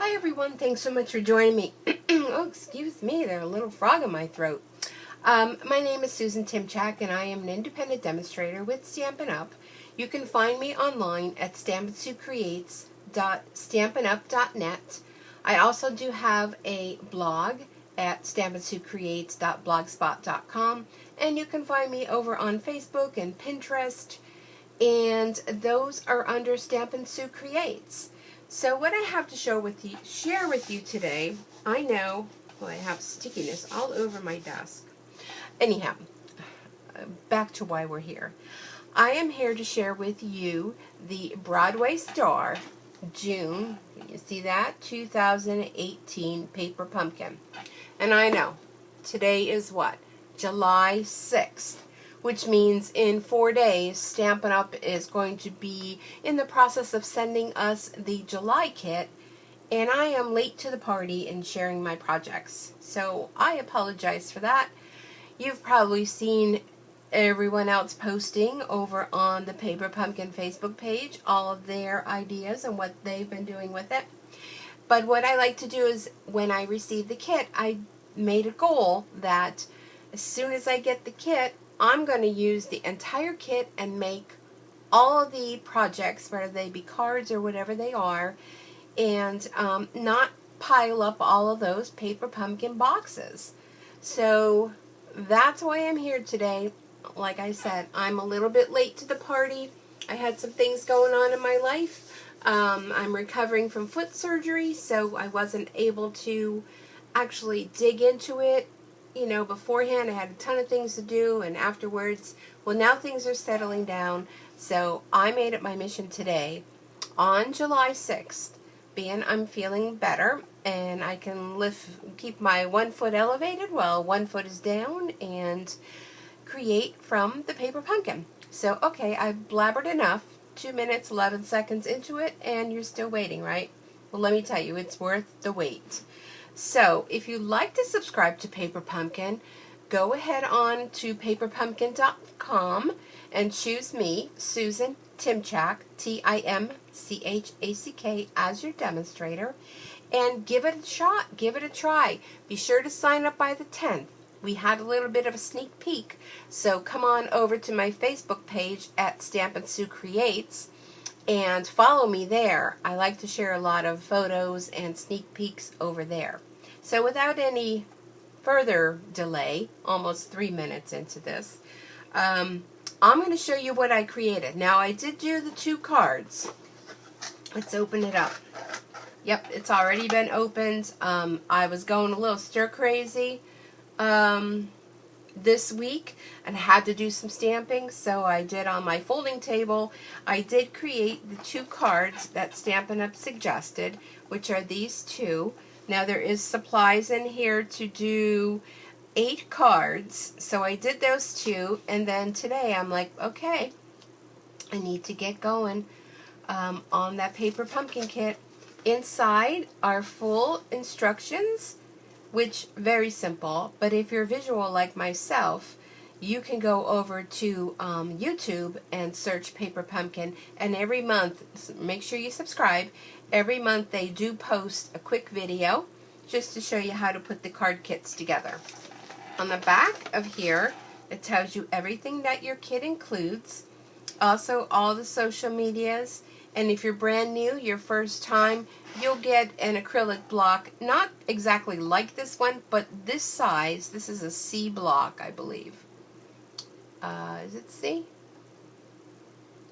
Hi everyone, thanks so much for joining me. Oh, excuse me, there's a little frog in my throat. My name is Susan Timchack and I am an independent demonstrator with Stampin' Up. You can find me online at stampinsucreates.stampinup.net. I also do have a blog at stampinsucreates.blogspot.com, and you can find me over on Facebook and Pinterest, and those are under Stampin' Sue Creates. So what I have to share with you today, I know, well, I have stickiness all over my desk. Anyhow, back to why we're here. I am here to share with you the Broadway Star June, you see that, 2018 paper pumpkin. And I know, today is what? July 6th. Which means in 4 days, Stampin' Up! Is going to be in the process of sending us the July kit, and I am late to the party in sharing my projects. So I apologize for that. You've probably seen everyone else posting over on the Paper Pumpkin Facebook page all of their ideas and what they've been doing with it. But what I like to do is when I receive the kit, I made a goal that as soon as I get the kit, I'm going to use the entire kit and make all of the projects, whether they be cards or whatever they are, and not pile up all of those paper pumpkin boxes. So that's why I'm here today. Like I said, I'm a little bit late to the party. I had some things going on in my life. I'm recovering from foot surgery, so I wasn't able to actually dig into it. You know, beforehand I had a ton of things to do, and afterwards, well, now things are settling down, so I made it my mission today, on July 6th, being I'm feeling better, and I can keep my 1 foot elevated while 1 foot is down, and create from the paper pumpkin. So, okay, I've blabbered enough, 2 minutes, 11 seconds into it, and you're still waiting, right? Well, let me tell you, it's worth the wait. So, if you'd like to subscribe to Paper Pumpkin, go ahead on to paperpumpkin.com and choose me, Susan Timchack, Timchack, as your demonstrator, and give it a shot, give it a try. Be sure to sign up by the 10th. We had a little bit of a sneak peek, so come on over to my Facebook page at Stampin' Sue Creates and follow me there. I like to share a lot of photos and sneak peeks over there. So without any further delay, almost 3 minutes into this, I'm going to show you what I created. Now I did do the 2 cards. Let's open it up. Yep, it's already been opened. I was going a little stir crazy this week and had to do some stamping, so I did on my folding table. I did create the 2 cards that Stampin' Up! Suggested, which are these 2. Now there is supplies in here to do 8 cards, so I did those 2, and then today I'm like, okay, I need to get going on that paper pumpkin kit. Inside are full instructions, which very simple, but if you're visual like myself, you can go over to YouTube and search Paper Pumpkin, and every month, make sure you subscribe, every month they do post a quick video just to show you how to put the card kits together. On the back of here, it tells you everything that your kit includes, also all the social medias, and if you're brand new, your first time, you'll get an acrylic block, not exactly like this one, but this size. This is a C block, I believe. Is it C?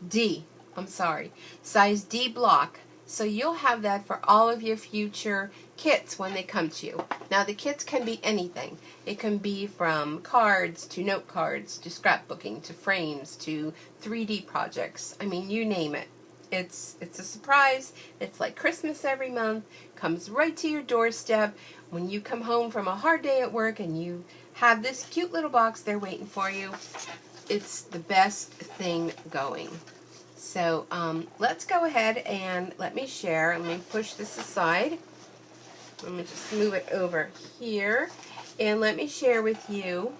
D. I'm sorry. Size D block. So you'll have that for all of your future kits when they come to you. Now the kits can be anything. It can be from cards to note cards to scrapbooking to frames to 3D projects. I mean, you name it. It's a surprise. It's like Christmas every month. Comes right to your doorstep. When you come home from a hard day at work and you have this cute little box there waiting for you, it's the best thing going. So let's go ahead and let me share. Let me push this aside. Let me just move it over here. And let me share with you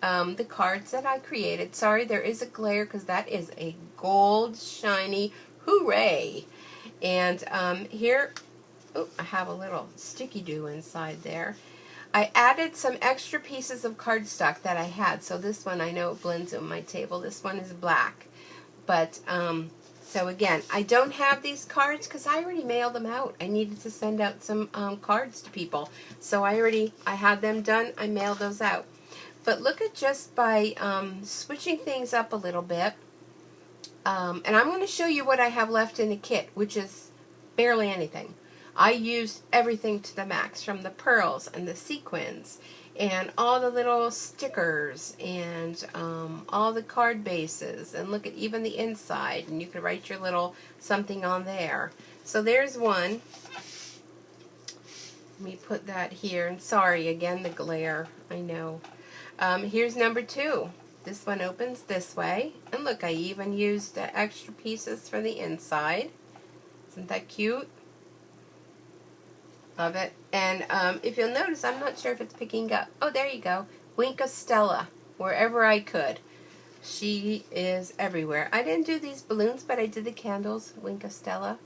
the cards that I created. Sorry, there is a glare because that is a gold shiny hooray. And here oh, I have a little sticky do inside there. I added some extra pieces of cardstock that I had. So this one, I know it blends on my table. This one is black. But, so again, I don't have these cards because I already mailed them out. I needed to send out some cards to people. So I had them done. I mailed those out. But look at just by switching things up a little bit. And I'm going to show you what I have left in the kit, which is barely anything. I used everything to the max, from the pearls and the sequins and all the little stickers and all the card bases. And look at even the inside, and you can write your little something on there. So there's one. Let me put that here. And sorry, again, the glare. I know. Here's number 2. This one opens this way. And look, I even used the extra pieces for the inside. Isn't that cute? Love it. And if you'll notice, I'm not sure if it's picking up. Oh, there you go. Winka Stella, wherever I could. She is everywhere. I didn't do these balloons, but I did the candles. Winka Stella.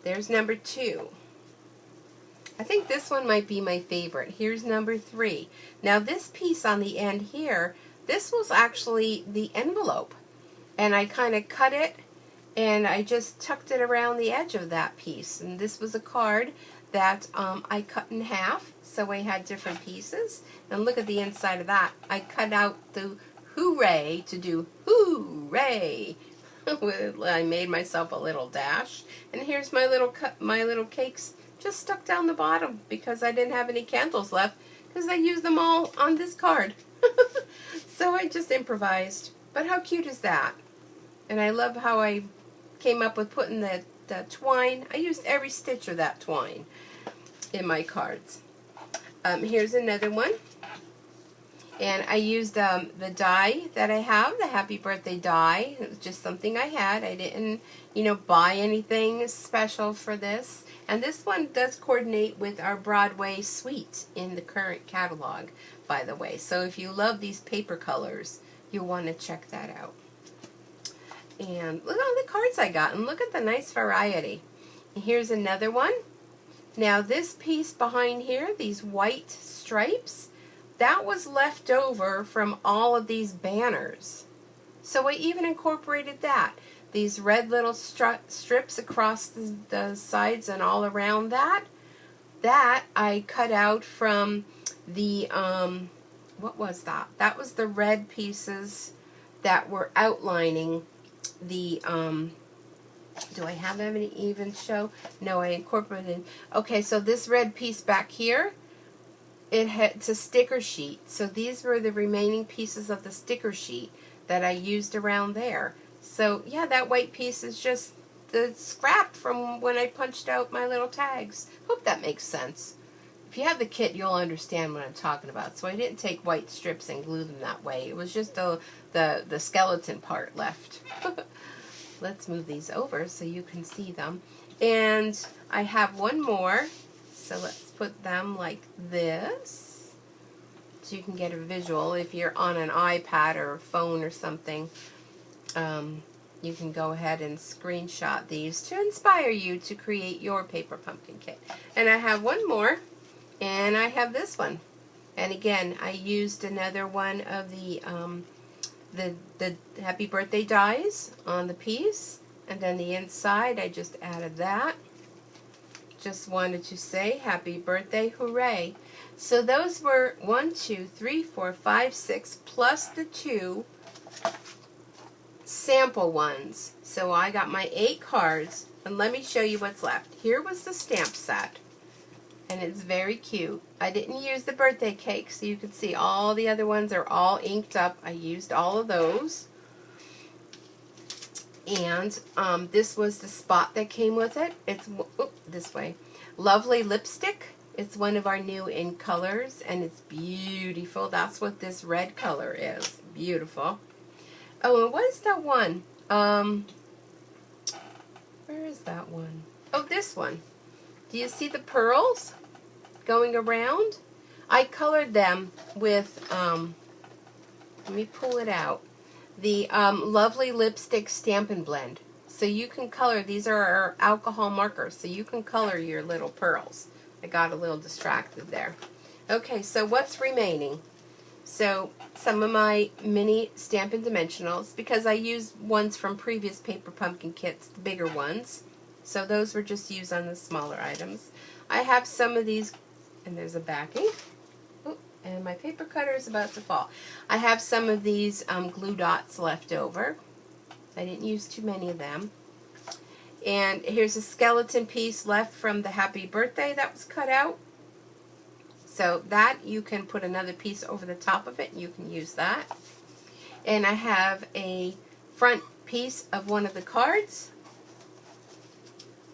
There's number 2. I think this one might be my favorite. Here's number 3. Now this piece on the end here, this was actually the envelope. And I kind of cut it, and I just tucked it around the edge of that piece. And this was a card that I cut in half, so I had different pieces. And look at the inside of that. I cut out the hooray to do hooray. I made myself a little dash. And here's my little cakes just stuck down the bottom because I didn't have any candles left because I used them all on this card. So I just improvised. But how cute is that? And I love how I came up with putting the twine. I used every stitch of that twine in my cards. Here's another one. And I used the die that I have, the Happy Birthday die. It was just something I had. I didn't, buy anything special for this. And this one does coordinate with our Broadway suite in the current catalog, by the way. So if you love these paper colors, you'll want to check that out. And look at all the cards I got, and look at the nice variety. And here's another one. Now this piece behind here, these white stripes, that was left over from all of these banners. So I even incorporated that. These red little strips across the sides and all around that. That I cut out from the, what was that? That was the red pieces that were outlining the, do I have any even show? No, I incorporated. Okay, so this red piece back here, it's a sticker sheet. So these were the remaining pieces of the sticker sheet that I used around there. So yeah, that white piece is just the scrap from when I punched out my little tags. Hope that makes sense. If you have the kit, you'll understand what I'm talking about. So I didn't take white strips and glue them that way. It was just the skeleton part left. Let's move these over so you can see them. And I have one more. So let's put them like this, so you can get a visual. If you're on an iPad or a phone or something, you can go ahead and screenshot these to inspire you to create your paper pumpkin kit. And I have one more, and I have this one. And again, I used another one of the Happy Birthday dies on the piece, and then the inside I just added that. Just wanted to say happy birthday, hooray. So those were 1, 2, 3, 4, 5, 6 plus the 2 sample ones. So I got my 8 cards, and let me show you what's left. Here was the stamp set, and it's very cute. I didn't use the birthday cake, so you can see all the other ones are all inked up. I used all of those. And this was the spot that came with it. It's this way. Lovely lipstick. It's one of our new in colors, and it's beautiful. That's what this red color is. Beautiful. Oh, and what is that one? Where is that one? Oh, this one. Do you see the pearls going around? I colored them with, let me pull it out. The Lovely Lipstick Stampin' Blend. So you can color, these are our alcohol markers, so you can color your little pearls. I got a little distracted there. Okay, so what's remaining? So some of my mini Stampin' Dimensionals, because I used ones from previous paper pumpkin kits, the bigger ones. So those were just used on the smaller items. I have some of these, and there's a backing. Oh, and my paper cutter is about to fall. I have some of these glue dots left over. I didn't use too many of them. And here's a skeleton piece left from the happy birthday that was cut out. So that, you can put another piece over the top of it. You can use that. And I have a front piece of one of the cards.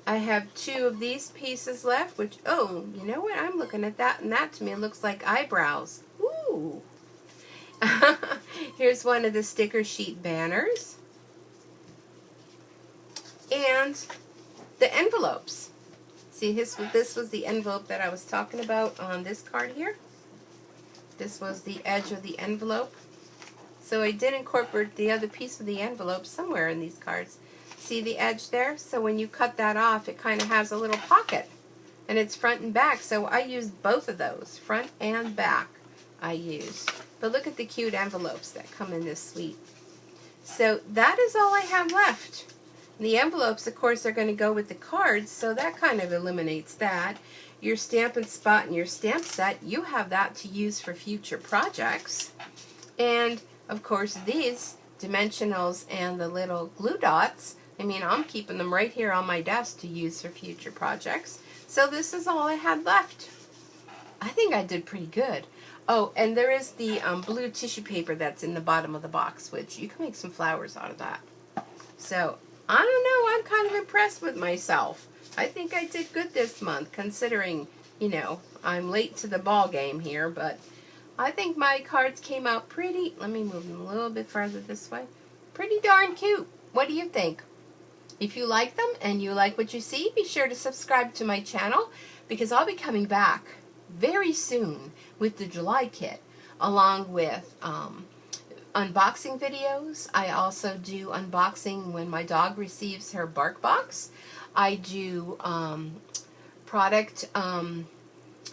I have two of these pieces left, which, oh, you know what? I'm looking at that, and that to me looks like eyebrows. Ooh. Here's one of the sticker sheet banners. And the envelopes. See, this was the envelope that I was talking about on this card here. This was the edge of the envelope. So I did incorporate the other piece of the envelope somewhere in these cards. See the edge there? So when you cut that off, it kind of has a little pocket. And it's front and back. So I used both of those, front and back I used. But look at the cute envelopes that come in this suite. So that is all I have left. The envelopes, of course, are going to go with the cards, so that kind of eliminates that. Your Stampin' Spot and your stamp set, you have that to use for future projects. And, of course, these dimensionals and the little glue dots, I mean, I'm keeping them right here on my desk to use for future projects. So this is all I had left. I think I did pretty good. Oh, and there is the blue tissue paper that's in the bottom of the box, which you can make some flowers out of that. So I don't know, I'm kind of impressed with myself. I think I did good this month, considering, you know, I'm late to the ball game here, but I think my cards came out pretty, let me move them a little bit farther this way, pretty darn cute. What do you think? If you like them and you like what you see, be sure to subscribe to my channel, because I'll be coming back very soon with the July kit, along with unboxing videos. I also do unboxing when my dog receives her bark box. I do product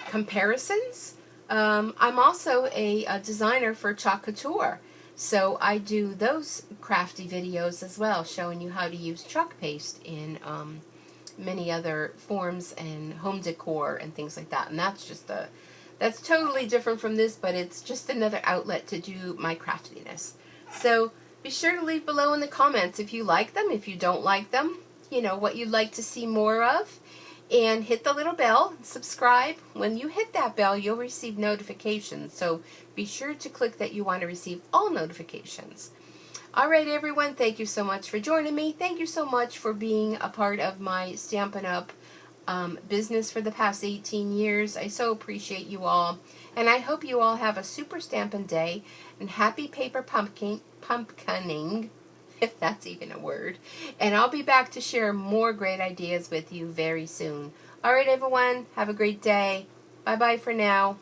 comparisons. I'm also a designer for Chalk Couture, so I do those crafty videos as well, showing you how to use chalk paste in many other forms and home decor and things like that. And that's totally different from this, but it's just another outlet to do my craftiness. So be sure to leave below in the comments if you like them, if you don't like them, you know, what you'd like to see more of. And hit the little bell, subscribe. When you hit that bell, you'll receive notifications. So be sure to click that you want to receive all notifications. Alright everyone, thank you so much for joining me. Thank you so much for being a part of my Stampin' Up! Business for the past 18 years. I so appreciate you all, and I hope you all have a super Stampin' Day and happy paper pumpkining, if that's even a word. And I'll be back to share more great ideas with you very soon. Alright everyone, have a great day. Bye bye for now.